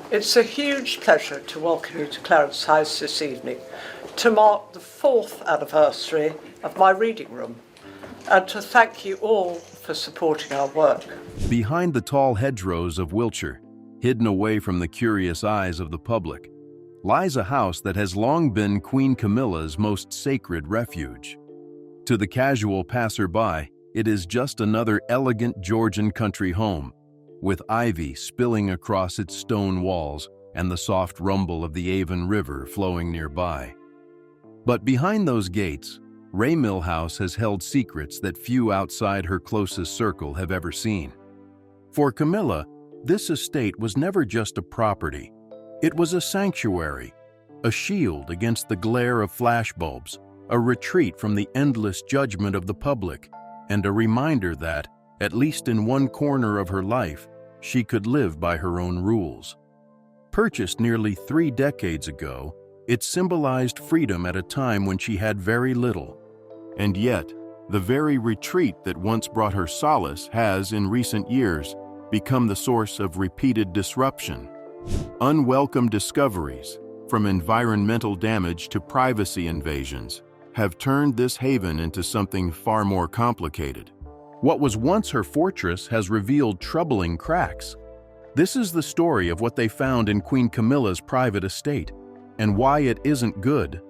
It's a huge pleasure to welcome you to Clarence House this evening to mark the 4th anniversary of my reading room and to thank you all for supporting our work. Behind the tall hedgerows of Wiltshire, hidden away from the curious eyes of the public, lies a house that has long been Queen Camilla's most sacred refuge. To the casual passerby, it is just another elegant Georgian country home, with ivy spilling across its stone walls and the soft rumble of the Avon River flowing nearby. But behind those gates, Ray Mill House has held secrets that few outside her closest circle have ever seen. For Camilla, this estate was never just a property. It was a sanctuary, a shield against the glare of flashbulbs, a retreat from the endless judgment of the public, and a reminder that, at least in one corner of her life, she could live by her own rules. Purchased nearly 3 decades ago, it symbolized freedom at a time when she had very little. And yet, the very retreat that once brought her solace has, in recent years, become the source of repeated disruption. Unwelcome discoveries, from environmental damage to privacy invasions, have turned this haven into something far more complicated. What was once her fortress has revealed troubling cracks. This is the story of what they found in Queen Camilla's private estate, and why it isn't good.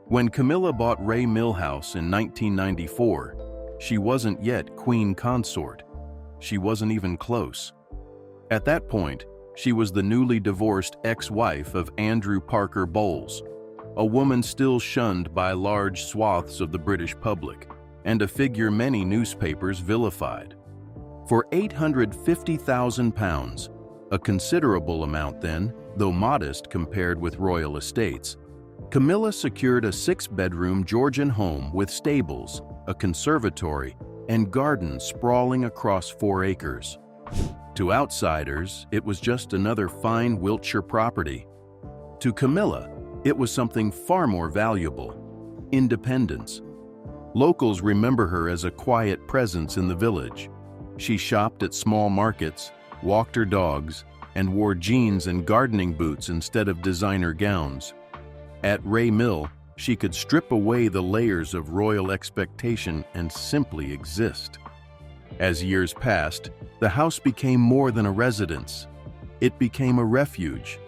When Camilla bought Ray Mill House in 1994, she wasn't yet Queen Consort. She wasn't even close. At that point, she was the newly divorced ex-wife of Andrew Parker Bowles, a woman still shunned by large swaths of the British public, and a figure many newspapers vilified. For £850,000, a considerable amount then, though modest compared with royal estates, Camilla secured a 6-bedroom Georgian home with stables, a conservatory, and gardens sprawling across 4 acres. To outsiders, it was just another fine Wiltshire property. To Camilla, it was something far more valuable: independence. Locals remember her as a quiet presence in the village. She shopped at small markets, walked her dogs, and wore jeans and gardening boots instead of designer gowns. At Ray Mill, she could strip away the layers of royal expectation and simply exist. As years passed, the house became more than a residence. It became a refuge.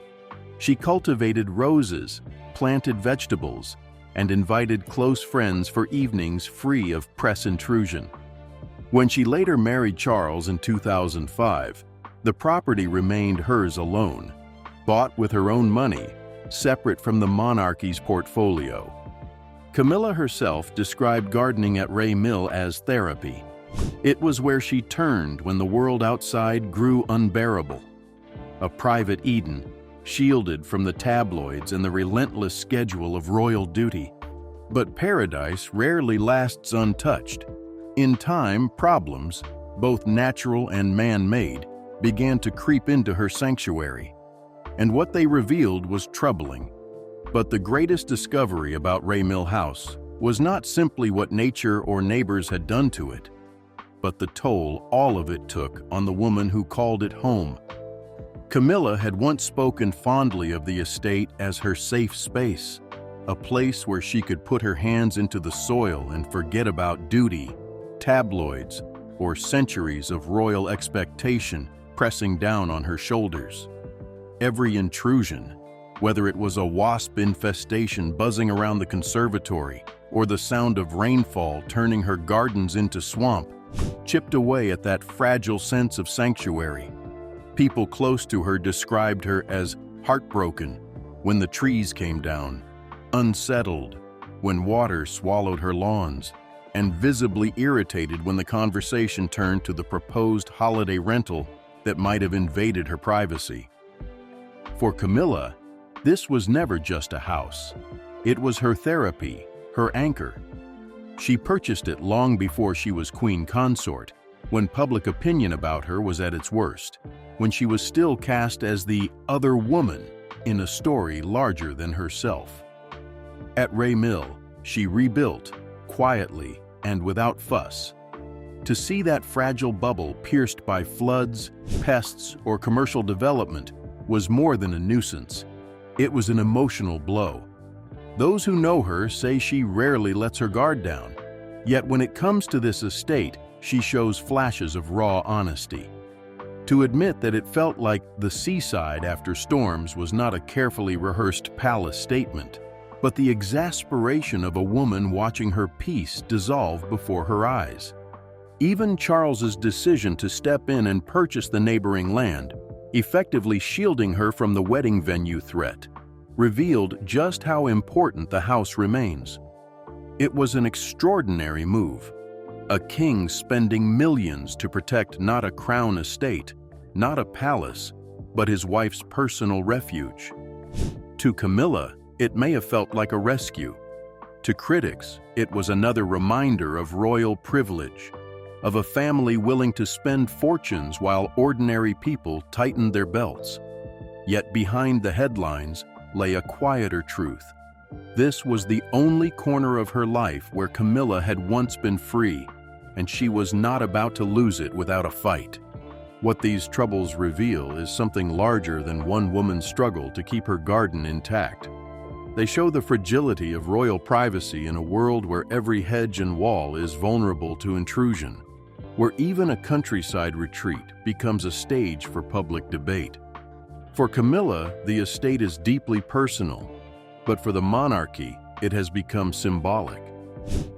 She cultivated roses, planted vegetables, and invited close friends for evenings free of press intrusion. When she later married Charles in 2005, the property remained hers alone, bought with her own money, separate from the Monarchy's portfolio. Camilla herself described gardening at Ray Mill as therapy. It was where she turned when the world outside grew unbearable. A private Eden, shielded from the tabloids and the relentless schedule of royal duty. But paradise rarely lasts untouched. In time, problems, both natural and man-made, began to creep into her sanctuary. And what they revealed was troubling. But the greatest discovery about Ray Mill House was not simply what nature or neighbors had done to it, but the toll all of it took on the woman who called it home. Camilla had once spoken fondly of the estate as her safe space, a place where she could put her hands into the soil and forget about duty, tabloids, or centuries of royal expectation pressing down on her shoulders. Every intrusion, whether it was a wasp infestation buzzing around the conservatory or the sound of rainfall turning her gardens into swamp, chipped away at that fragile sense of sanctuary. People close to her described her as heartbroken when the trees came down, unsettled when water swallowed her lawns, and visibly irritated when the conversation turned to the proposed holiday rental that might have invaded her privacy. For Camilla, this was never just a house. It was her therapy, her anchor. She purchased it long before she was Queen Consort, when public opinion about her was at its worst, when she was still cast as the other woman in a story larger than herself. At Ray Mill, she rebuilt, quietly and without fuss. To see that fragile bubble pierced by floods, pests, or commercial development was more than a nuisance. It was an emotional blow. Those who know her say she rarely lets her guard down. Yet when it comes to this estate, she shows flashes of raw honesty. To admit that it felt like the seaside after storms was not a carefully rehearsed palace statement, but the exasperation of a woman watching her peace dissolve before her eyes. Even Charles's decision to step in and purchase the neighboring land, effectively shielding her from the wedding venue threat, revealed just how important the house remains. It was an extraordinary move. A king spending millions to protect not a crown estate, not a palace, but his wife's personal refuge. To Camilla, it may have felt like a rescue. To critics, it was another reminder of royal privilege, of a family willing to spend fortunes while ordinary people tightened their belts. Yet behind the headlines lay a quieter truth. This was the only corner of her life where Camilla had once been free, and she was not about to lose it without a fight. What these troubles reveal is something larger than one woman's struggle to keep her garden intact. They show the fragility of royal privacy in a world where every hedge and wall is vulnerable to intrusion, where even a countryside retreat becomes a stage for public debate. For Camilla, the estate is deeply personal, but for the monarchy, it has become symbolic.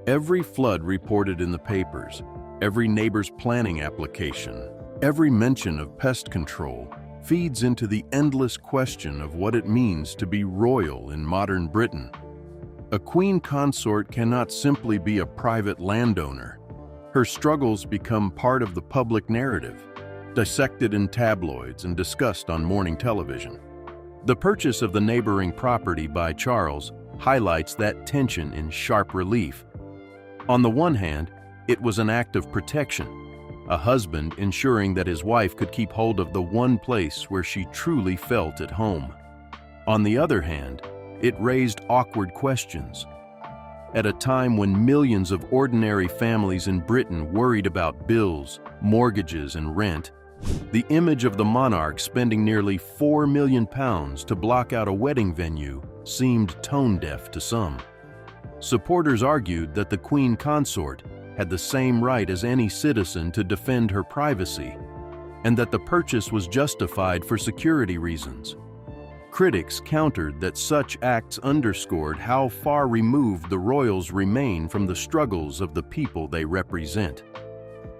Every flood reported in the papers, every neighbor's planning application, every mention of pest control feeds into the endless question of what it means to be royal in modern Britain. A queen consort cannot simply be a private landowner. Her struggles become part of the public narrative, dissected in tabloids and discussed on morning television. The purchase of the neighboring property by Charles highlights that tension in sharp relief. On the one hand, it was an act of protection, a husband ensuring that his wife could keep hold of the one place where she truly felt at home. On the other hand, it raised awkward questions. At a time when millions of ordinary families in Britain worried about bills, mortgages, and rent, the image of the monarch spending nearly £4 million to block out a wedding venue seemed tone-deaf to some. Supporters argued that the queen consort had the same right as any citizen to defend her privacy, and that the purchase was justified for security reasons. Critics countered that such acts underscored how far removed the royals remain from the struggles of the people they represent.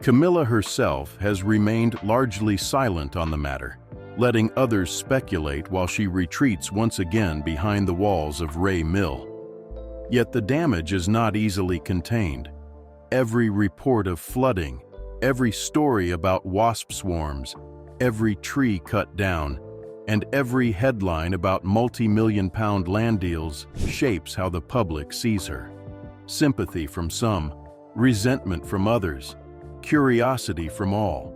Camilla herself has remained largely silent on the matter, letting others speculate while she retreats once again behind the walls of Ray Mill. Yet the damage is not easily contained. Every report of flooding, every story about wasp swarms, every tree cut down, and every headline about multi-million-pound land deals shapes how the public sees her. Sympathy from some, resentment from others, curiosity from all.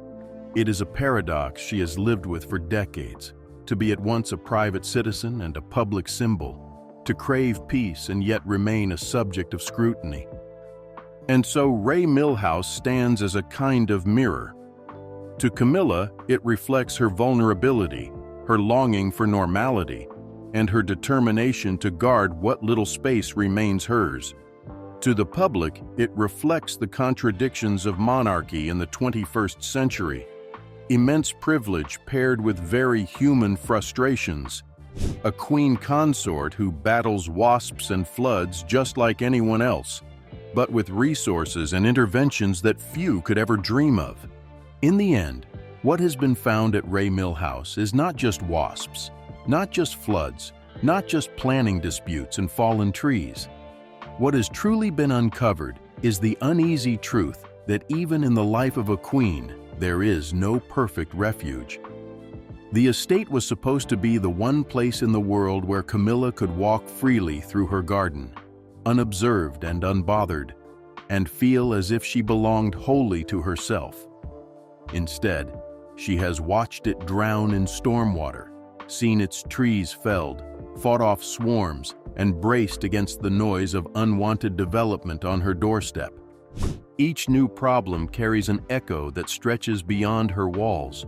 It is a paradox she has lived with for decades, to be at once a private citizen and a public symbol, to crave peace and yet remain a subject of scrutiny. And so Ray Mill House stands as a kind of mirror. To Camilla, it reflects her vulnerability, her longing for normality, and her determination to guard what little space remains hers. To the public, it reflects the contradictions of monarchy in the 21st century, immense privilege paired with very human frustrations, a queen consort who battles wasps and floods just like anyone else, but with resources and interventions that few could ever dream of. In the end, what has been found at Ray Mill House is not just wasps, not just floods, not just planning disputes and fallen trees. What has truly been uncovered is the uneasy truth that even in the life of a queen, there is no perfect refuge. The estate was supposed to be the one place in the world where Camilla could walk freely through her garden, unobserved and unbothered, and feel as if she belonged wholly to herself. Instead, she has watched it drown in stormwater, seen its trees felled, fought off swarms, and braced against the noise of unwanted development on her doorstep. Each new problem carries an echo that stretches beyond her walls.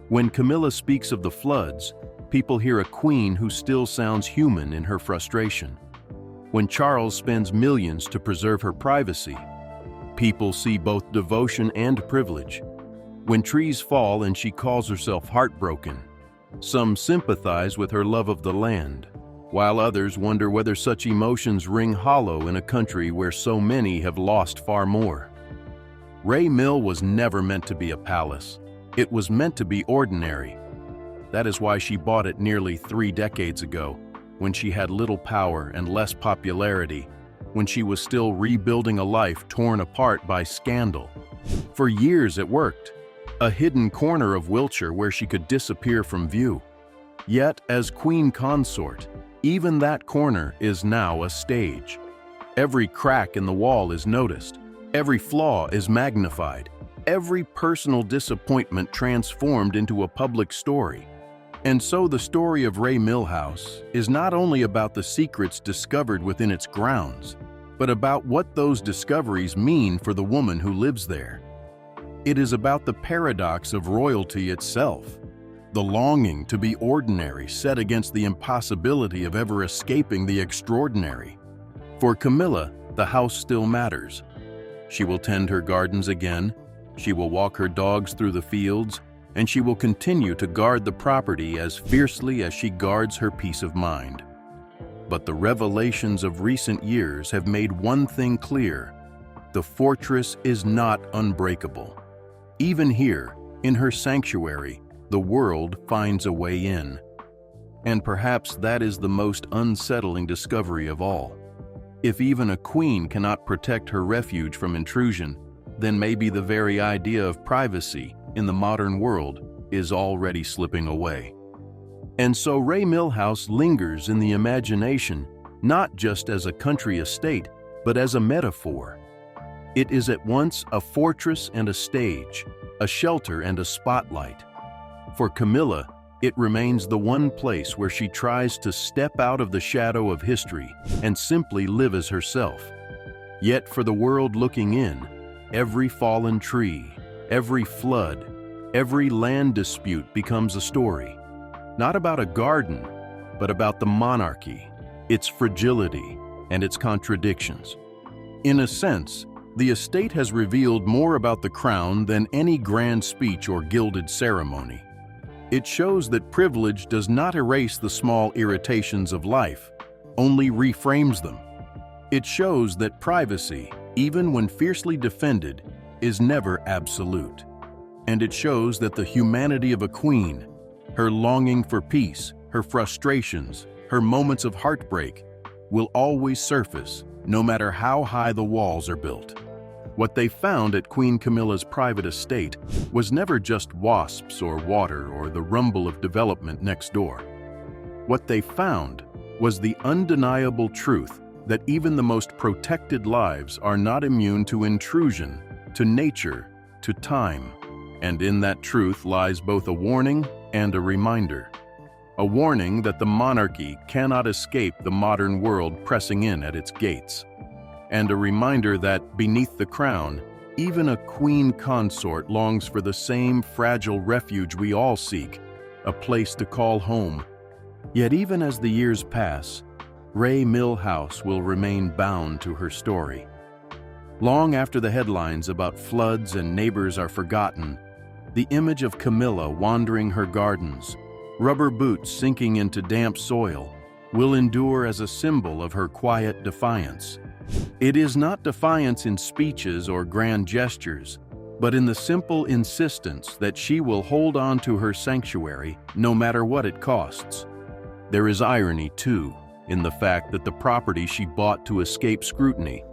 When Camilla speaks of the floods, people hear a queen who still sounds human in her frustration. When Charles spends millions to preserve her privacy, people see both devotion and privilege. When trees fall and she calls herself heartbroken, some sympathize with her love of the land, while others wonder whether such emotions ring hollow in a country where so many have lost far more. Ray Mill was never meant to be a palace. It was meant to be ordinary. That is why she bought it nearly 3 decades ago, when she had little power and less popularity, when she was still rebuilding a life torn apart by scandal. For years it worked, a hidden corner of Wiltshire where she could disappear from view. Yet, as queen consort, even that corner is now a stage. Every crack in the wall is noticed, every flaw is magnified, every personal disappointment transformed into a public story. And so the story of Ray Mill House is not only about the secrets discovered within its grounds, but about what those discoveries mean for the woman who lives there. It is about the paradox of royalty itself, the longing to be ordinary set against the impossibility of ever escaping the extraordinary. For Camilla, the house still matters. She will tend her gardens again, she will walk her dogs through the fields, and she will continue to guard the property as fiercely as she guards her peace of mind. But the revelations of recent years have made one thing clear: the fortress is not unbreakable. Even here, in her sanctuary, the world finds a way in. And perhaps that is the most unsettling discovery of all. If even a queen cannot protect her refuge from intrusion, then maybe the very idea of privacy in the modern world is already slipping away. And so Ray Mill House lingers in the imagination, not just as a country estate, but as a metaphor. It is at once a fortress and a stage, a shelter and a spotlight. For Camilla, it remains the one place where she tries to step out of the shadow of history and simply live as herself. Yet for the world looking in, every fallen tree, every flood, every land dispute becomes a story, not about a garden, but about the monarchy, its fragility, and its contradictions. In a sense, the estate has revealed more about the crown than any grand speech or gilded ceremony. It shows that privilege does not erase the small irritations of life, only reframes them. It shows that privacy, even when fiercely defended, is never absolute. And it shows that the humanity of a queen, her longing for peace, her frustrations, her moments of heartbreak, will always surface, no matter how high the walls are built. What they found at Queen Camilla's private estate was never just wasps or water or the rumble of development next door. What they found was the undeniable truth that even the most protected lives are not immune to intrusion, to nature, to time. And in that truth lies both a warning and a reminder. A warning that the monarchy cannot escape the modern world pressing in at its gates. And a reminder that beneath the crown, even a queen consort longs for the same fragile refuge we all seek, a place to call home. Yet even as the years pass, Ray Mill House will remain bound to her story. Long after the headlines about floods and neighbors are forgotten, the image of Camilla wandering her gardens, rubber boots sinking into damp soil, will endure as a symbol of her quiet defiance. It is not defiance in speeches or grand gestures, but in the simple insistence that she will hold on to her sanctuary no matter what it costs. There is irony, too, in the fact that the property she bought to escape scrutiny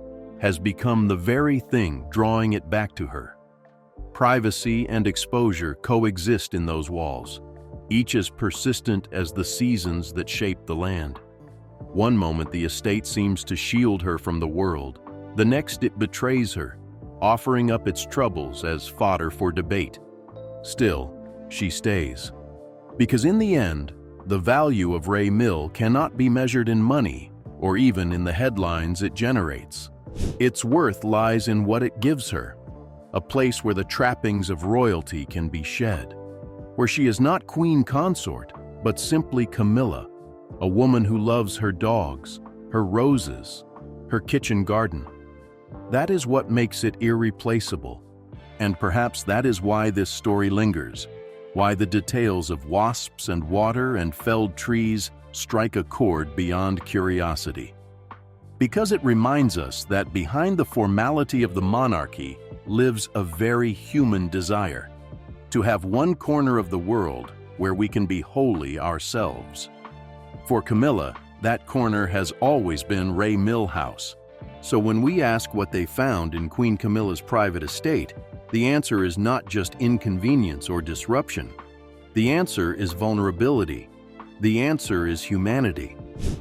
has become the very thing drawing it back to her. Privacy and exposure coexist in those walls, each as persistent as the seasons that shape the land. One moment the estate seems to shield her from the world, the next it betrays her, offering up its troubles as fodder for debate. Still, she stays. Because in the end, the value of Ray Mill cannot be measured in money or even in the headlines it generates. Its worth lies in what it gives her, a place where the trappings of royalty can be shed, where she is not queen consort, but simply Camilla, a woman who loves her dogs, her roses, her kitchen garden. That is what makes it irreplaceable. And perhaps that is why this story lingers, why the details of wasps and water and felled trees strike a chord beyond curiosity. Because it reminds us that behind the formality of the monarchy lives a very human desire, to have one corner of the world where we can be wholly ourselves. For Camilla, that corner has always been Ray Mill House. So when we ask what they found in Queen Camilla's private estate, the answer is not just inconvenience or disruption. The answer is vulnerability. The answer is humanity.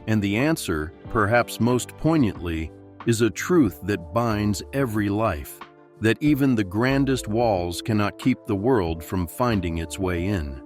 And the answer, perhaps most poignantly, is a truth that binds every life, that even the grandest walls cannot keep the world from finding its way in.